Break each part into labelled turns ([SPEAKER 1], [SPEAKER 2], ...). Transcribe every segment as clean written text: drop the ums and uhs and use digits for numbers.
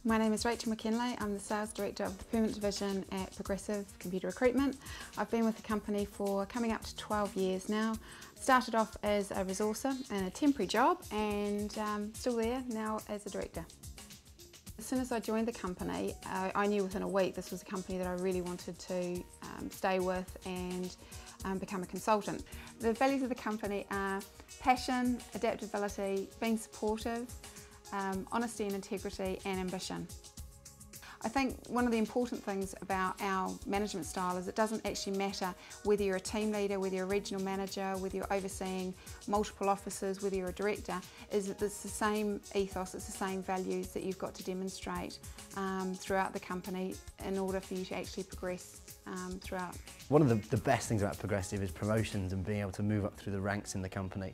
[SPEAKER 1] My name is Rachel McKinlay. I'm the Sales Director of the Permanent Division at Progressive Computer Recruitment. I've been with the company for coming up to 12 years now. Started off as a resourcer in a temporary job and still there now as a director. As soon as I joined the company, I knew within a week this was a company that I really wanted to stay with and become a consultant. The values of the company are passion, adaptability, being supportive, honesty and integrity, and ambition. I think one of the important things about our management style is it doesn't actually matter whether you're a team leader, whether you're a regional manager, whether you're overseeing multiple offices, whether you're a director, is that it's the same ethos, it's the same values that you've got to demonstrate throughout the company in order for you to actually progress throughout.
[SPEAKER 2] One of the best things about Progressive is promotions and being able to move up through the ranks in the company.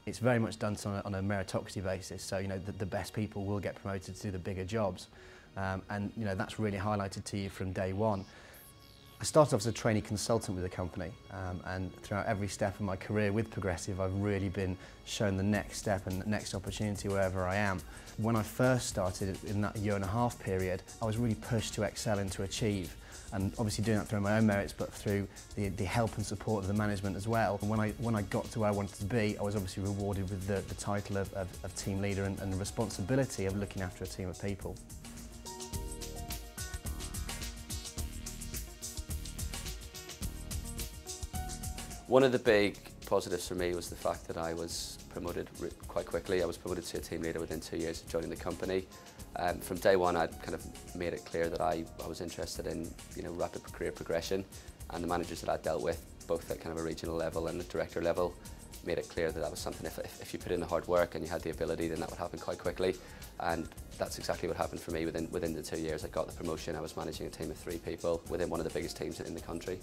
[SPEAKER 2] It's very much done on a meritocracy basis, so the best people will get promoted to do the bigger jobs. And that's really highlighted to you from day one. I started off as a trainee consultant with the company, and throughout every step of my career with Progressive I've really been shown the next step and the next opportunity wherever I am. When I first started in that year-and-a-half period, I was really pushed to excel and to achieve, and obviously doing that through my own merits but through the help and support of the management as well. And when I got to where I wanted to be, I was obviously rewarded with the title of team leader and the responsibility of looking after a team of people.
[SPEAKER 3] One of the big positives for me was the fact that I was promoted quite quickly. I was promoted to a team leader within 2 years of joining the company. From day one I'd kind of made it clear that I was interested in rapid career progression, and the managers that I dealt with, both at kind of a regional level and a director level, made it clear that that was something if you put in the hard work and you had the ability, then that would happen quite quickly. And that's exactly what happened for me. Within the 2 years I got the promotion. I was managing a team of 3 people within one of the biggest teams in the country.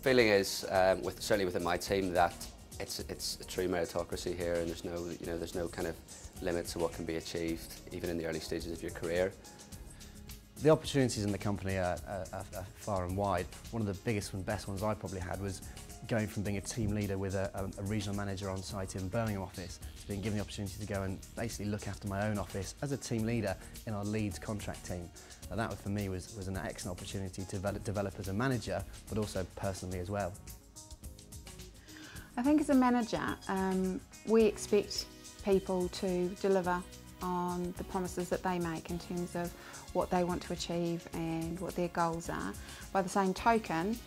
[SPEAKER 3] Feeling is, certainly within my team, that it's a true meritocracy here, and there's no kind of limit to what can be achieved, even in the early stages of your career.
[SPEAKER 2] The opportunities in the company are far and wide. One of the biggest and best ones I probably had was going from being a team leader with a regional manager on site in Birmingham office to being given the opportunity to go and basically look after my own office as a team leader in our Leeds contract team. And that for me was an excellent opportunity to develop as a manager, but also personally as well.
[SPEAKER 1] I think as a manager, we expect people to deliver on the promises that they make in terms of what they want to achieve and what their goals are. By the same token,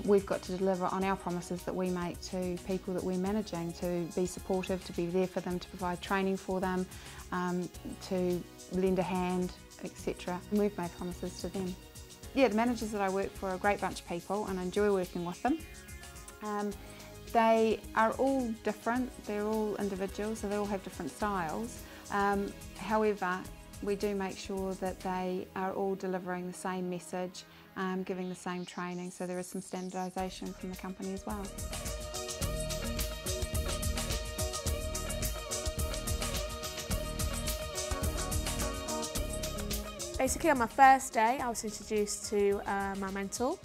[SPEAKER 1] we've got to deliver on our promises that we make to people that we're managing, to be supportive, to be there for them, to provide training for them, to lend a hand, etc. And we've made promises to them. Yeah, the managers that I work for are a great bunch of people and I enjoy working with them. They are all different, they're all individuals, so they all have different styles. However, we do make sure that they are all delivering the same message, giving the same training, so there is some standardisation from the company as well.
[SPEAKER 4] Basically on my first day I was introduced to my mentor,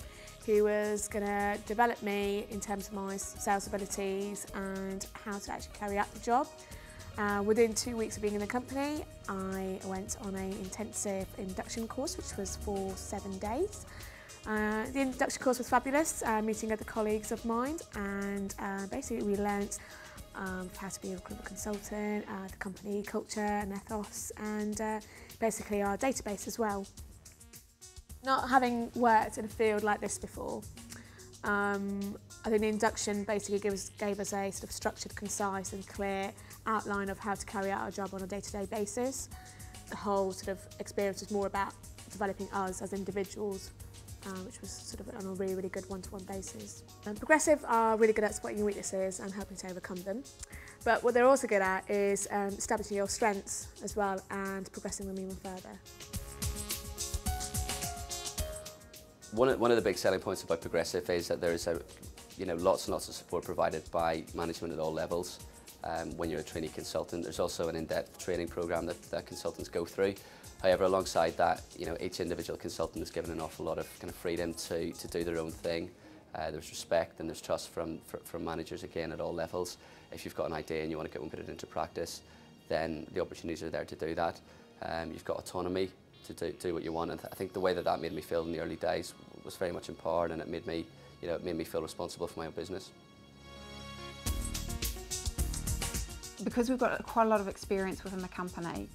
[SPEAKER 4] who was going to develop me in terms of my sales abilities and how to actually carry out the job. Within 2 weeks of being in the company, I went on an intensive induction course, which was for 7 days. The induction course was fabulous, meeting other colleagues of mine, and basically we learnt how to be a recruitment consultant, the company culture and ethos, and basically our database as well. Not having worked in a field like this before, I think the induction basically gave us a sort of structured, concise and clear outline of how to carry out our job on a day-to-day basis. The whole sort of experience was more about developing us as individuals, which was sort of on a really, really good one-to-one basis. Progressive are really good at spotting your weaknesses and helping to overcome them. But what they're also good at is establishing your strengths as well and progressing them even further.
[SPEAKER 3] One of the big selling points about Progressive is that there is lots and lots of support provided by management at all levels. When you're a trainee consultant, there's also an in-depth training program that consultants go through. However, alongside that, each individual consultant is given an awful lot of kind of freedom to do their own thing. There's respect and there's trust from managers again at all levels. If you've got an idea and you want to go and put it into practice, then the opportunities are there to do that. You've got autonomy to do what you want, and I think the way that made me feel in the early days was very much empowered, and it made me, it made me feel responsible for my own business.
[SPEAKER 1] Because we've got quite a lot of experience within the company,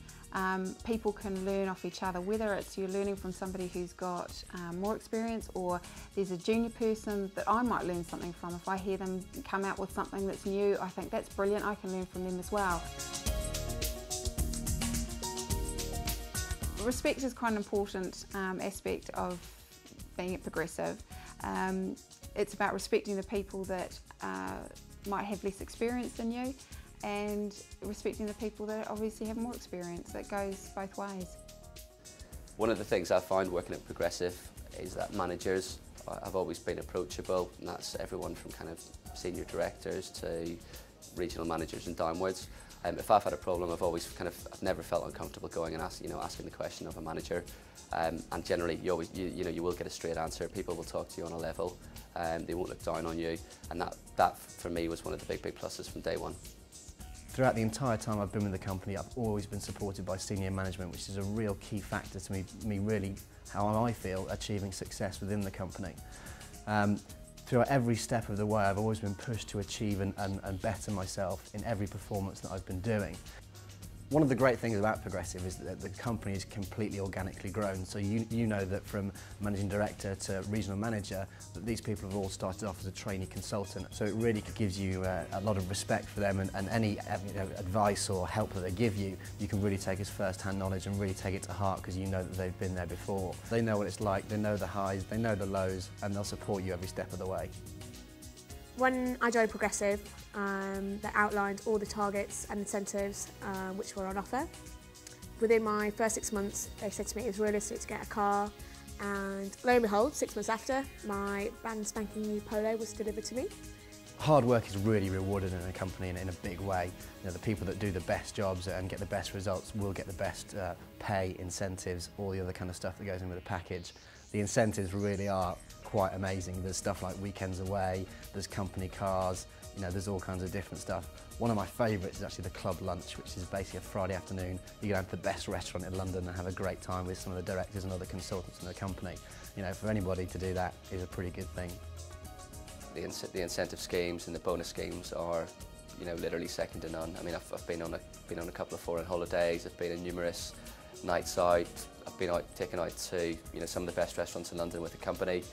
[SPEAKER 1] people can learn off each other, whether it's you're learning from somebody who's got more experience, or there's a junior person that I might learn something from. If I hear them come out with something that's new, I think that's brilliant, I can learn from them as well. Respect is quite an important aspect of being at Progressive. It's about respecting the people that might have less experience than you, and respecting the people that obviously have more experience. That goes both ways.
[SPEAKER 3] One of the things I find working at Progressive is that managers have always been approachable, and that's everyone from kind of senior directors to regional managers and downwards. If I've had a problem, I've never felt uncomfortable going and asking the question of a manager. And generally, you will get a straight answer. People will talk to you on a level, they won't look down on you, and that for me was one of the big pluses from day one.
[SPEAKER 2] Throughout the entire time I've been with the company, I've always been supported by senior management, which is a real key factor to me really how I feel achieving success within the company. Throughout every step of the way, I've always been pushed to achieve and better myself in every performance that I've been doing. One of the great things about Progressive is that the company is completely organically grown, so you know that from managing director to regional manager, that these people have all started off as a trainee consultant, so it really gives you a lot of respect for them, and any advice or help that they give you, you can really take as first-hand knowledge and really take it to heart, because you know that they've been there before. They know what it's like, they know the highs, they know the lows, and they'll support you every step of the way.
[SPEAKER 4] When I joined Progressive, they outlined all the targets and incentives which were on offer. Within my first 6 months, they said to me it was realistic to get a car, and lo and behold, 6 months after, my brand spanking new Polo was delivered to me.
[SPEAKER 2] Hard work is really rewarded in a company in a big way. The people that do the best jobs and get the best results will get the best pay, incentives, all the other kind of stuff that goes in with the package. The incentives really are quite amazing. There's stuff like weekends away, there's company cars, there's all kinds of different stuff. One of my favourites is actually the club lunch, which is basically a Friday afternoon. You go down to the best restaurant in London and have a great time with some of the directors and other consultants in the company. For anybody to do that is a pretty good thing.
[SPEAKER 3] The incentive schemes and the bonus schemes are, literally second to none. I mean, I've been on a couple of foreign holidays. I've been in numerous nights out. I've been taken out to some of the best restaurants in London with the company.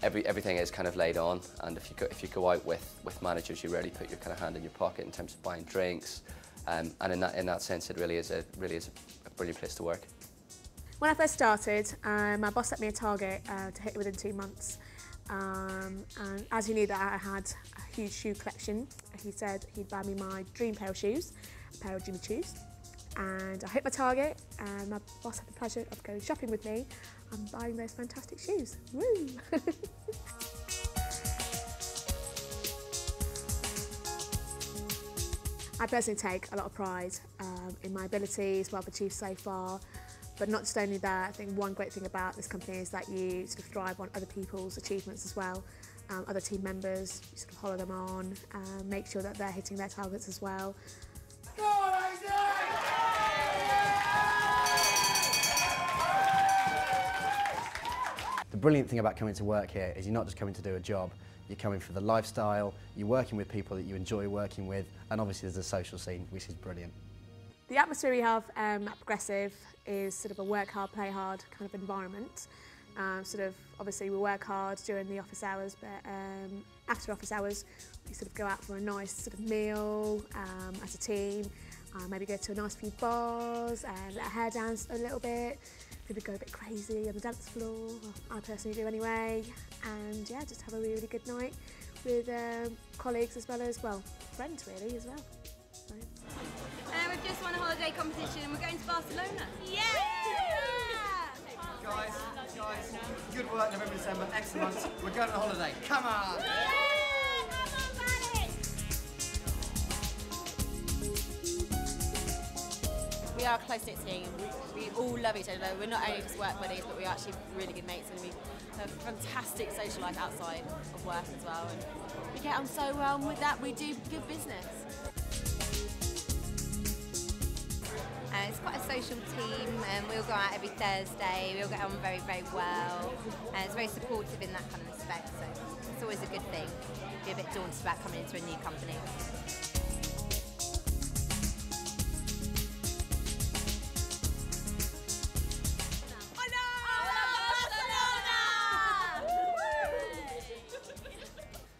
[SPEAKER 3] Everything is kind of laid on, and if you go out with managers, you rarely put your kind of hand in your pocket in terms of buying drinks, and in that sense, it really is a brilliant place to work.
[SPEAKER 4] When I first started, my boss set me a target to hit within 2 months, and as he knew that I had a huge shoe collection, he said he'd buy me my dream pair of shoes, a pair of Jimmy Choos. And I hit my target, and my boss had the pleasure of going shopping with me and buying those fantastic shoes. Woo! I personally take a lot of pride in my abilities, what I've achieved so far, but not just only that. I think one great thing about this company is that you sort of thrive on other people's achievements as well. Other team members, you sort of follow them on, make sure that they're hitting their targets as well.
[SPEAKER 2] The brilliant thing about coming to work here is you're not just coming to do a job, you're coming for the lifestyle, you're working with people that you enjoy working with, and obviously there's a social scene, which is brilliant.
[SPEAKER 4] The atmosphere we have at Progressive is sort of a work hard, play hard kind of environment. Obviously we work hard during the office hours, but after office hours we sort of go out for a nice sort of meal as a team, maybe go to a nice few bars and let our hair down a little bit. Maybe go a bit crazy on the dance floor, I personally do anyway, and yeah, just have a really good night with colleagues as well as, friends really as well. So.
[SPEAKER 5] We've just won a holiday competition and we're going to Barcelona. Yeah!
[SPEAKER 6] Guys, good work November, December, excellent. We're going on holiday, come on!
[SPEAKER 5] We are a close-knit team. We all love each other. We're not only just work buddies, but we're actually really good mates, and we have a fantastic social life outside of work as well. And we get on so well, and with that we do good business.
[SPEAKER 7] It's quite a social team, and we all go out every Thursday. We all get on very, very well, and it's very supportive in that kind of respect. So it's always a good thing. Be a bit daunted about coming into a new company.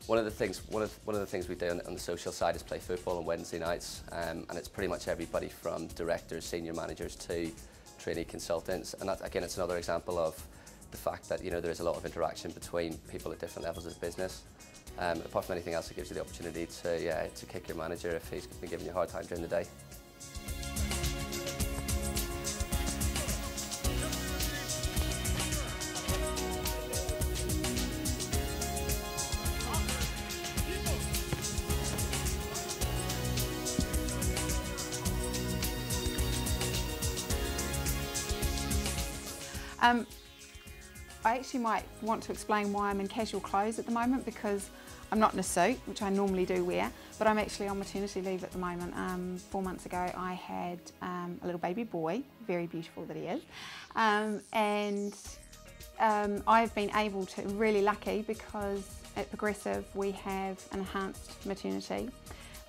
[SPEAKER 3] One of the things we do on the social side is play football on Wednesday nights, and it's pretty much everybody from directors, senior managers to trainee consultants, and that, again, it's another example of the fact that there is a lot of interaction between people at different levels of business. Apart from anything else, it gives you the opportunity to kick your manager if he's been giving you a hard time during the day.
[SPEAKER 1] I actually might want to explain why I'm in casual clothes at the moment, because I'm not in a suit, which I normally do wear, but I'm actually on maternity leave at the moment. 4 months ago I had a little baby boy, very beautiful that he is, and I've been able to, really lucky, because at Progressive we have an enhanced maternity,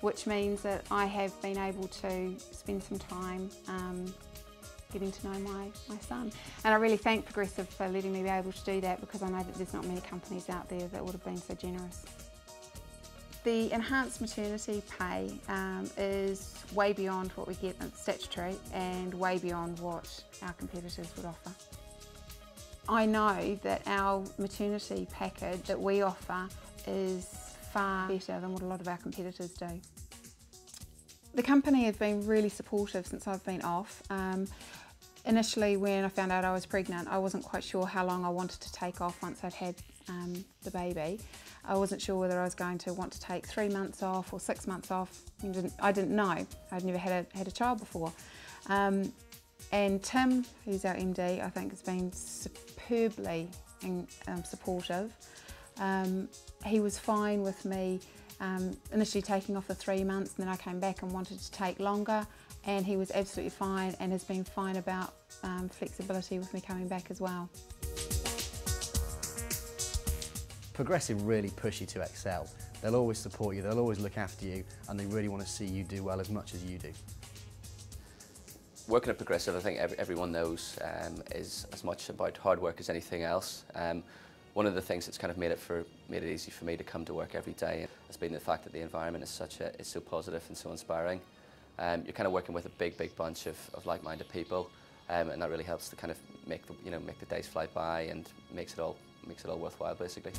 [SPEAKER 1] which means that I have been able to spend some time getting to know my son. And I really thank Progressive for letting me be able to do that, because I know that there's not many companies out there that would have been so generous. The enhanced maternity pay is way beyond what we get at statutory and way beyond what our competitors would offer. I know that our maternity package that we offer is far better than what a lot of our competitors do. The company has been really supportive since I've been off. Initially, when I found out I was pregnant, I wasn't quite sure how long I wanted to take off once I'd had the baby. I wasn't sure whether I was going to want to take 3 months off or 6 months off. I didn't know. I'd never had a child before. And Tim, who's our MD, I think has been superbly supportive. He was fine with me initially taking off the 3 months, and then I came back and wanted to take longer, and he was absolutely fine and has been fine about flexibility with me coming back as well.
[SPEAKER 2] Progressive really push you to excel. They'll always support you, they'll always look after you, and they really want to see you do well as much as you do.
[SPEAKER 3] Working at Progressive, I think everyone knows, is as much about hard work as anything else. One of the things that's kind of made it easy for me to come to work every day has been the fact that the environment is so positive and so inspiring. You're kind of working with a big bunch of like-minded people, and that really helps to kind of make the days fly by and makes it all worthwhile, basically.